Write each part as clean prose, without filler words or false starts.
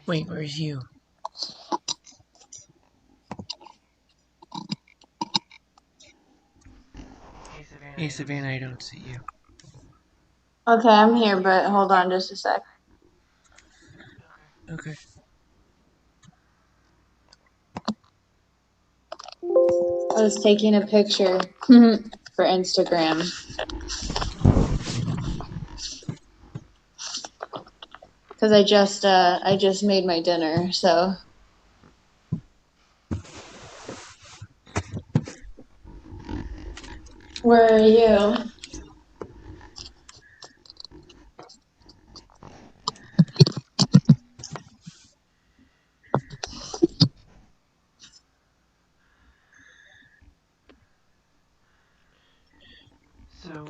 Wait, where's you? Hey, Savannah, I don't see you. Okay, I'm here, but hold on just a sec. Okay. I was taking a picture for Instagram because I just made my dinner. So where are you?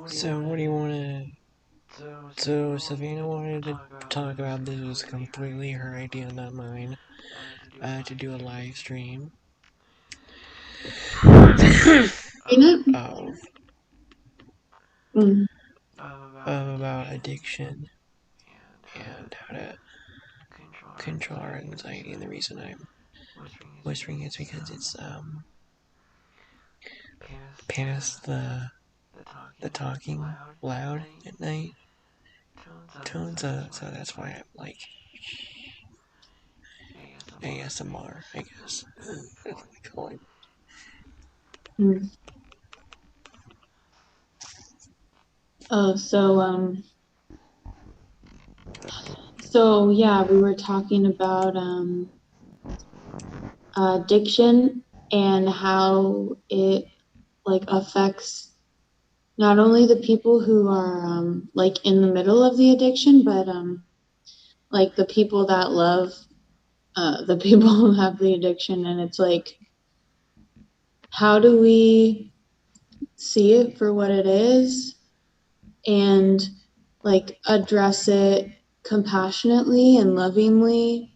So, what do you want to... So, Savannah wanted to talk about this. It was completely her idea, not mine. To do a live stream. Peanut? of, Mm. about addiction and how to control our anxiety. And the reason I'm whispering is because it's past the talking loud at night tones. So that's why I'm like ASMR, I guess. Mm. Oh, so yeah, we were talking about addiction and how it like affects not only the people who are like in the middle of the addiction, but like the people that love the people who have the addiction. And it's like, how do we see it for what it is and like address it compassionately and lovingly?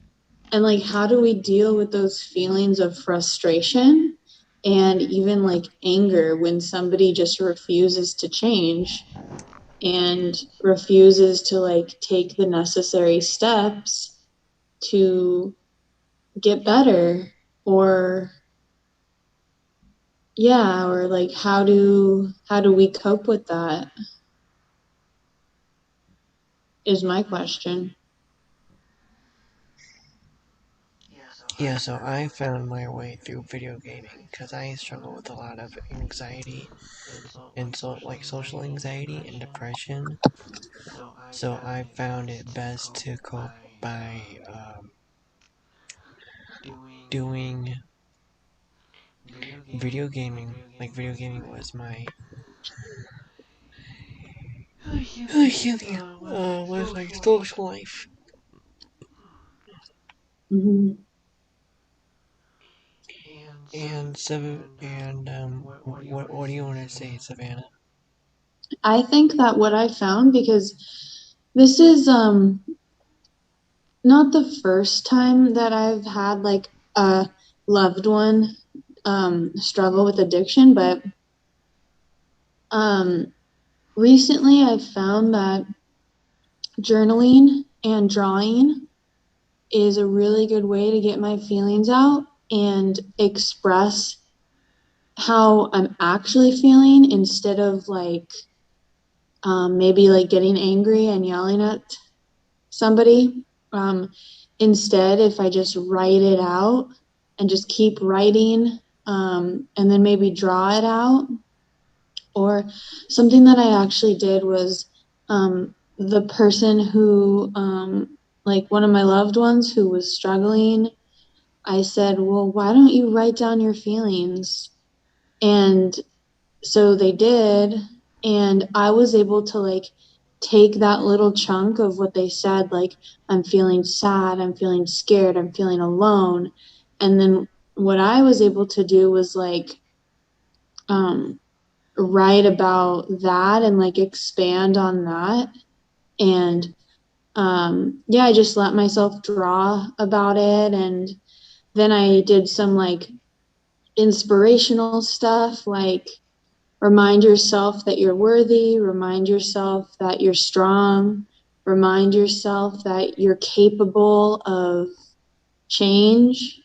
And like, how do we deal with those feelings of frustration and even like anger when somebody just refuses to change and refuses to like take the necessary steps to get better? Or yeah, or like, how do we cope with that is my question. Yeah, so I found my way through video gaming because I struggle with a lot of anxiety and social anxiety and depression. So I found it best to cope by doing video gaming. Like video gaming was my healing, was my social life. Mm-hmm. And what do you want to say, Savannah? I think that what I found, because this is not the first time that I've had like a loved one struggle with addiction, but um recently I've found that journaling and drawing is a really good way to get my feelings out and express how I'm actually feeling instead of like maybe like getting angry and yelling at somebody. Um, Instead, if I just write it out and just keep writing, and then maybe draw it out. Or something that I actually did was the person who, like one of my loved ones who was struggling, I said, well, why don't you write down your feelings? And so they did, and I was able to like take that little chunk of what they said, like, I'm feeling sad, I'm feeling scared, I'm feeling alone. And then what I was able to do was like um write about that and like expand on that. And yeah, I just let myself draw about it. And then I did some like inspirational stuff, like remind yourself that you're worthy, remind yourself that you're strong, remind yourself that you're capable of change.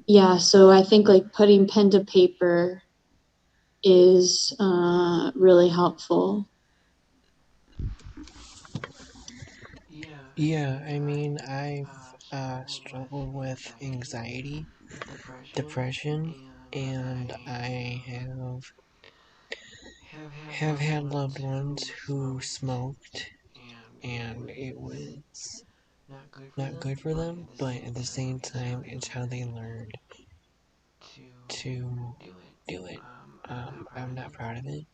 Yeah, so I think like putting pen to paper is really helpful. Yeah, I mean, I've struggled with anxiety, depression, and I have had loved ones who smoked, and it was not good for them, but at the same time, it's how they learned to do it. I'm not proud of it.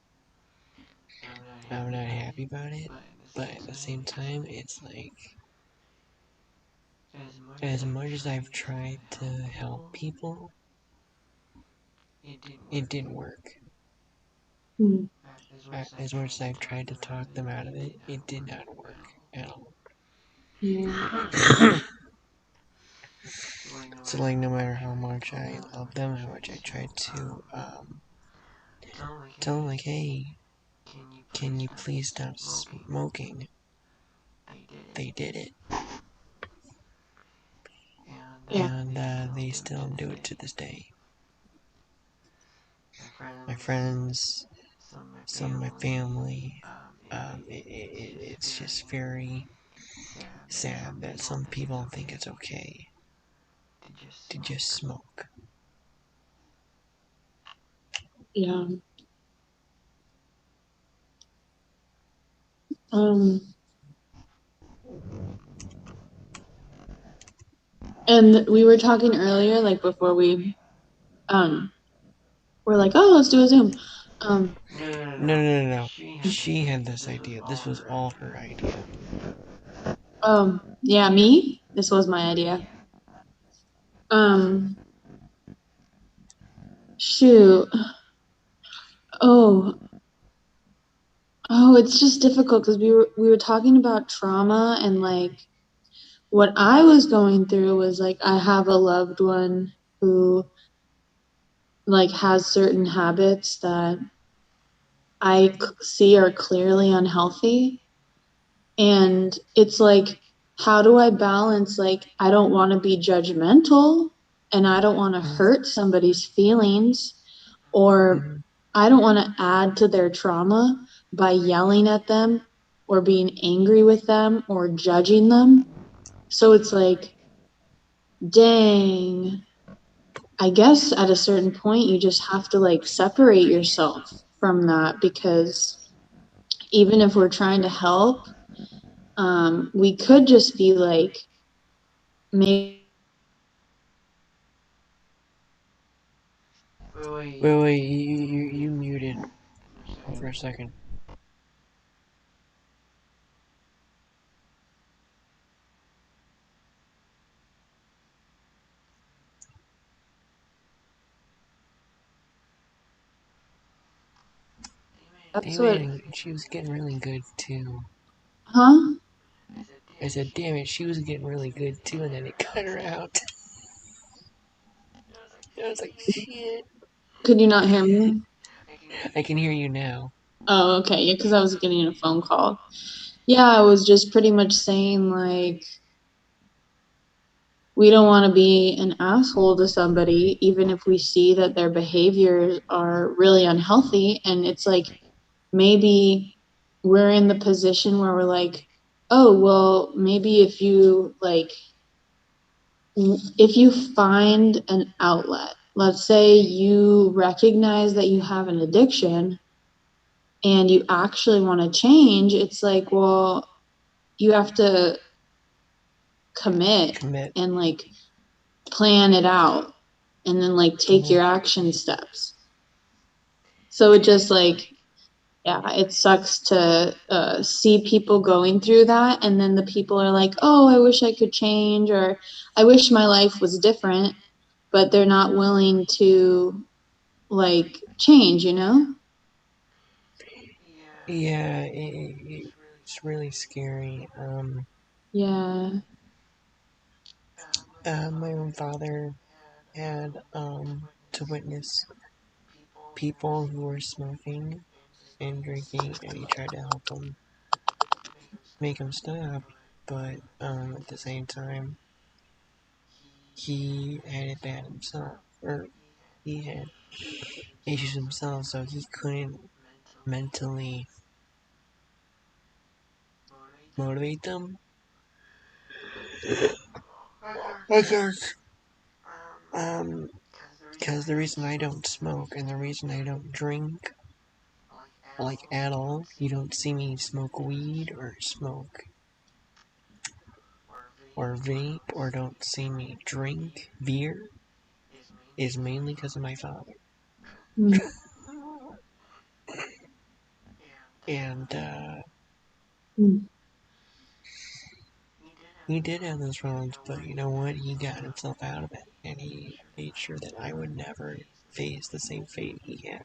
I'm not happy about it, but at the same time, it's like as much as I've tried to help people, it didn't work. Hmm. As much as I've tried to talk them out of it, it did not work at all. Yeah. So like, no matter how much I love them, how much I try to tell them like, hey, can you please stop smoking? They did it, Yeah. and they still do it to this day. My friends, some of my family, it's just very sad that some people think it's okay to just smoke. Yeah. Um, and we were talking earlier, like before we um were like, oh, let's do a Zoom. Um, No. She had this idea. This was all her idea. yeah, me. This was my idea. Um, shoot. Oh, it's just difficult because we were talking about trauma and like what I was going through was like I have a loved one who like has certain habits that see are clearly unhealthy. And it's like, how do I balance? Like, I don't want to be judgmental and I don't want to Mm-hmm. hurt somebody's feelings, or Mm-hmm. I don't want to add to their trauma by yelling at them or being angry with them or judging them. So it's like, dang, I guess at a certain point, you just have to like separate yourself from that because even if we're trying to help, we could just be like, maybe Wait, you muted for a second. that's Damn what, it, she was getting really good too. huh? I said, damn it, she was getting really good too, and then it cut her out. I was like, shit. Could you not hear me? I can hear you now. Oh, okay. Yeah, because I was getting a phone call. Yeah, I was just pretty much saying like we don't want to be an asshole to somebody, even if we see that their behaviors are really unhealthy. And it's like maybe we're in the position where we're like, oh, well, maybe if you find an outlet, let's say you recognize that you have an addiction and you actually want to change, it's like, well, you have to commit Commit. and like plan it out and then like take Mm-hmm. your action steps. So it just like, yeah, it sucks to see people going through that. And then the people are like, oh, I wish I could change, or I wish my life was different, but they're not willing to like change, you know? Yeah, it's really scary. Yeah. My own father had to witness people who were smoking and drinking, and he tried to help them, make them stop, but at the same time, he had it bad himself, or he had issues himself, so he couldn't mentally motivate them. I guess, um, because the reason I don't smoke and the reason I don't drink, like at all, you don't see me smoke weed or smoke or vape or don't see me drink beer, is mainly because of my father. Mm. And Mm. he did have those problems, but you know what? He got himself out of it, and he made sure that I would never face the same fate he had.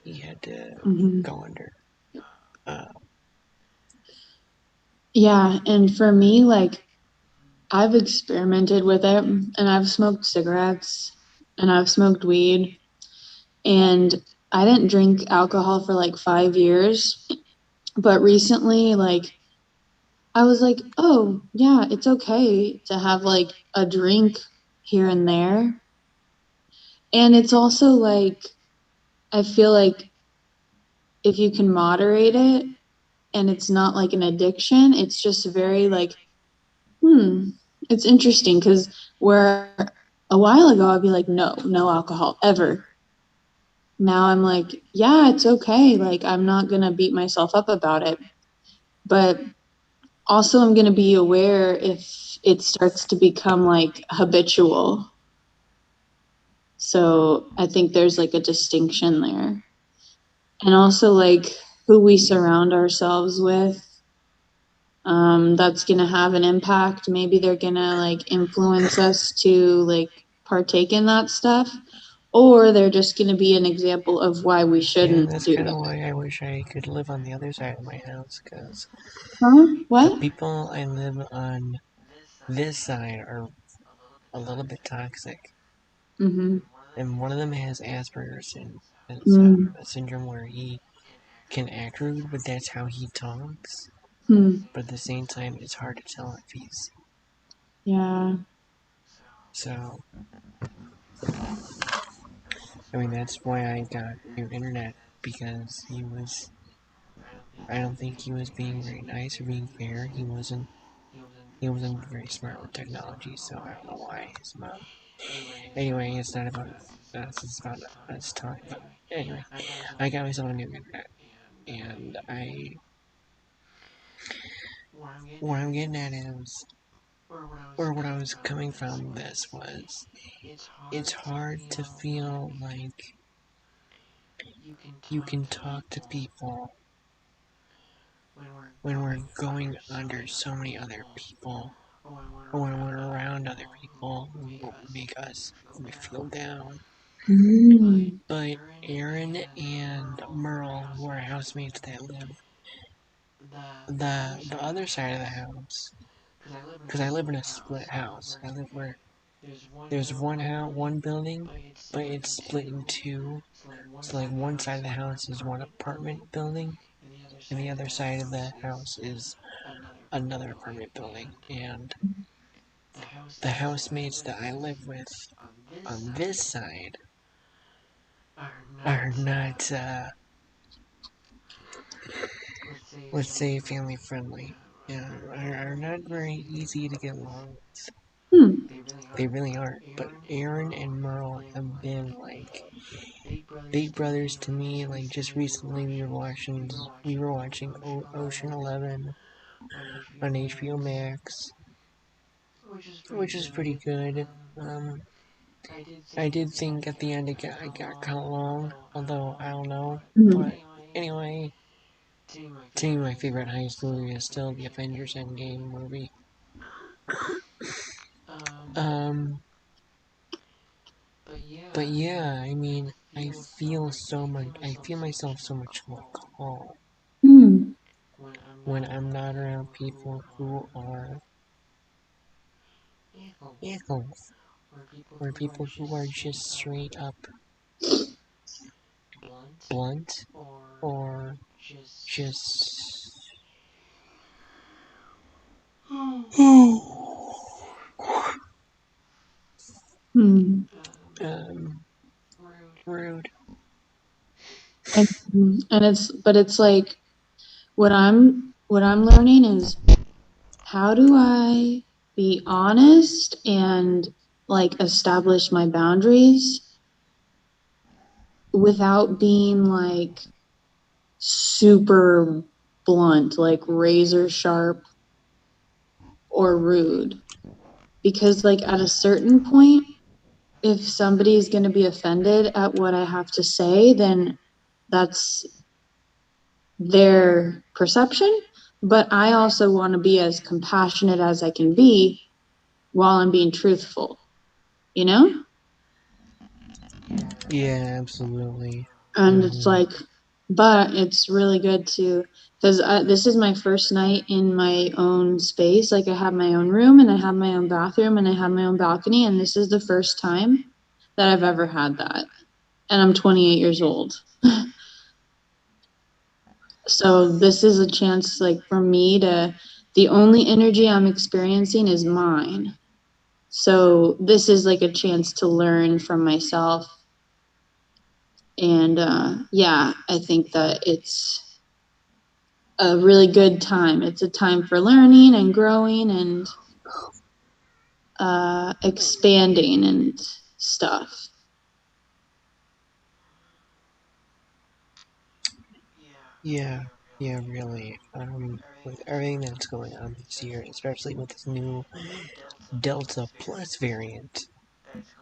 He had to Mhm. go under. Uh, Yeah, and for me, like I've experimented with it and I've smoked cigarettes and I've smoked weed and I didn't drink alcohol for like 5 years. But recently, like I was like, oh, yeah, it's okay to have like a drink here and there. And it's also like, I feel like if you can moderate it and it's not like an addiction, it's just very like, hmm, it's interesting because where a while ago I'd be like, no, no alcohol ever. Now I'm like, yeah, it's okay. Like, I'm not going to beat myself up about it. But also, I'm going to be aware if it starts to become like habitual. So I think there's like a distinction there. And also, like, who we surround ourselves with, that's going to have an impact. Maybe they're going to like influence us to like partake in that stuff, or they're just going to be an example of why we yeah, shouldn't that's do kind of that. why I wish I could live on the other side of my house, because Huh? the What? people I live on this side are a little bit toxic. Mm-hmm. And one of them has Asperger's and it's Mm. a syndrome where he can act rude, but that's how he talks. Hmm. But at the same time, it's hard to tell if he's Yeah. so. I mean, that's why I got new internet, because he was. I don't think he was being very nice or being fair. He wasn't. He wasn't very smart with technology, so I don't know why his mom. Anyway, it's not about us. It's about us talking. But anyway, I got myself a new internet, and I. What I'm getting at is, or what I was coming from this was, it's hard to feel like you can talk to people when we're going under so many other people, or when we're around other people who make us feel down. Mm. But Aaron and Merle, who are housemates that live the other side of the house, because I live in a split house. I live where there's one building, but it's split in two. So like one side of the house is one apartment building, and the other side of the house is another apartment building. And the housemates that I live with on this side are not, let's say, family friendly. Yeah, are not very easy to get along with. Hmm. They really aren't. But Aaron and Merle have been like big brothers to me. Like just recently, we were watching Ocean 11 on HBO Max, which is pretty good. Um, I did think at the end it got kind of long, although I don't know. Mm. But anyway, to me, my favorite heist movie is still the Avengers Endgame movie. Um, but yeah, I mean, I feel myself so much more calm Hmm. when I'm not around people who are assholes, or people who are just straight up blunt, or just And it's like what I'm learning is how do I be honest and like establish my boundaries without being like super blunt, like razor sharp or rude. Because like at a certain point, if somebody is going to be offended at what I have to say, then that's their perception. But I also want to be as compassionate as I can be while I'm being truthful, you know? Yeah, absolutely. And it's Hmm. like, but it's really good to, because this is my first night in my own space. Like I have my own room and I have my own bathroom and I have my own balcony. And this is the first time that I've ever had that. And I'm 28 years old. So this is a chance like for me to, the only energy I'm experiencing is mine. So this is like a chance to learn from myself. And yeah, I think that it's a really good time. It's a time for learning and growing and expanding and stuff. Yeah, yeah, really. With everything that's going on this year, especially with this new Delta Plus variant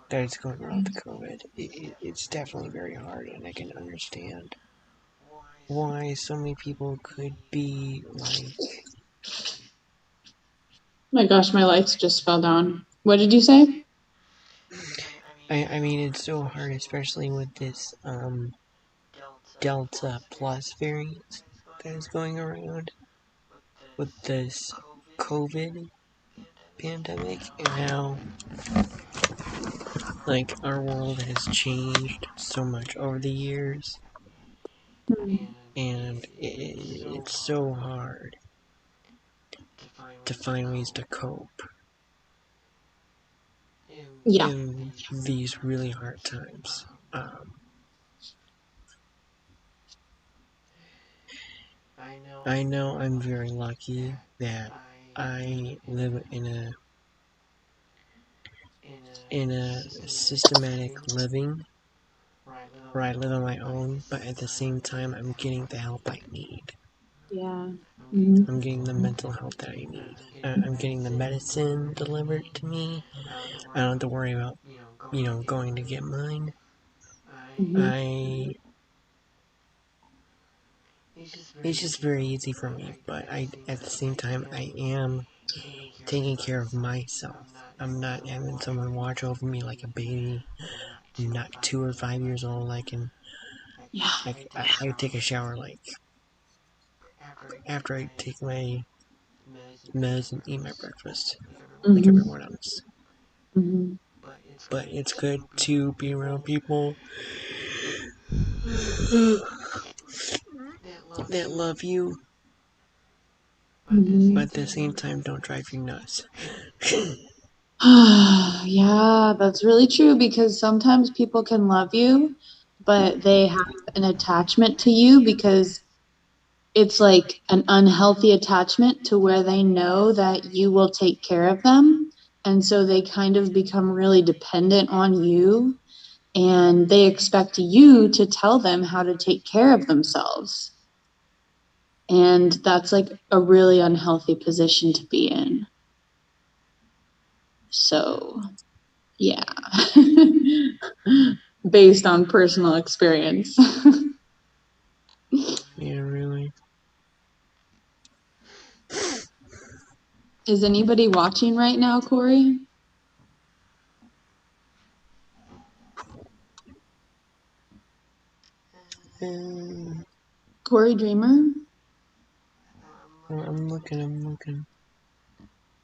that is going around the COVID, it's definitely very hard, and I can understand why so many people could be like. My gosh, my lights just fell down. What did you say? I mean, it's so hard, especially with this Delta Plus variant that is going around with this COVID pandemic and how like our world has changed so much over the years, and it's so hard to find ways to cope Yeah. in these really hard times. I know I'm very lucky that I live in a systematic living where I live on my own, but at the same time I'm getting the help I need. Yeah. Mm-hmm. I'm getting the mental health that I need. I'm getting the medicine delivered to me. I don't have to worry about, going to get mine. Mm-hmm. I It's just very easy for me, but I at the same time I am taking care of myself. I'm not having someone watch over me like a baby. I'm not 2 or 5 years old. Yeah. I take a shower like after I take my meds and eat my breakfast, like Mm-hmm. everyone else. Mm-hmm. But it's good to be around people that love you, but Mm-hmm. at the same time don't drive you nuts. Yeah, that's really true because sometimes people can love you, but they have an attachment to you because it's like an unhealthy attachment to where they know that you will take care of them. And so they kind of become really dependent on you and they expect you to tell them how to take care of themselves. And that's like a really unhealthy position to be in. So, yeah, based on personal experience. Yeah, really. Is anybody watching right now, Corey? Um, Corey Dreamer? I'm looking. I'm looking.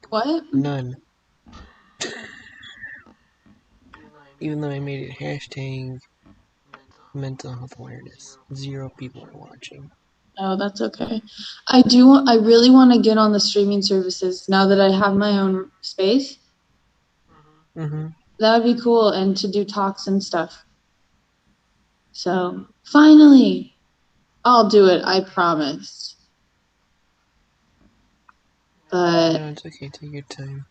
What? None. Even though I made it hashtag mental health awareness, 0 people are watching. Oh, that's okay. I really want to get on the streaming services now that I have my own space. Mm-hmm. That would be cool and to do talks and stuff. So, finally. I'll do it, I promise. But, No, it's okay. Take your time.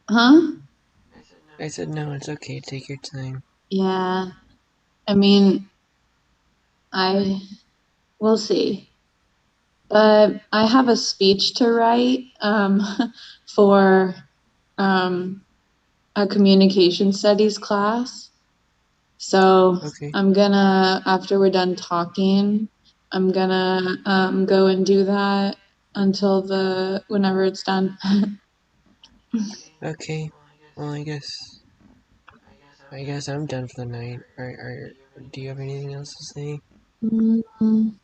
huh? I said no, it's okay. Take your time. Yeah. I mean, I will see. But I have a speech to write for um, a communication studies class. So Okay. I'm gonna, after we're done talking, I'm gonna go and do that until whenever it's done. Okay. Well, I guess I'm done for the night. Do you have anything else to say? Mm,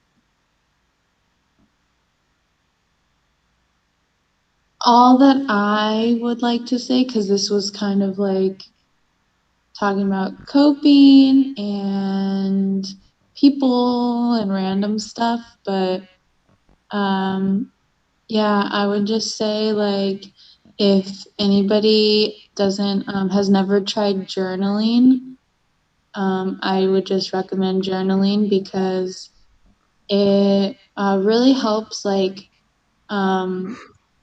all that I would like to say, because this was kind of like talking about coping and people and random stuff, but yeah, I would just say like if anybody doesn't has never tried journaling, I would just recommend journaling because it really helps like um,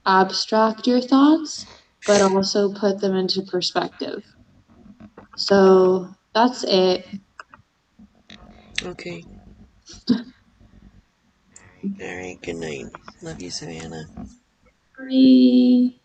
abstract your thoughts, but also put them into perspective. So that's it. Okay. Alright, good night. Love you, Savannah. Bye.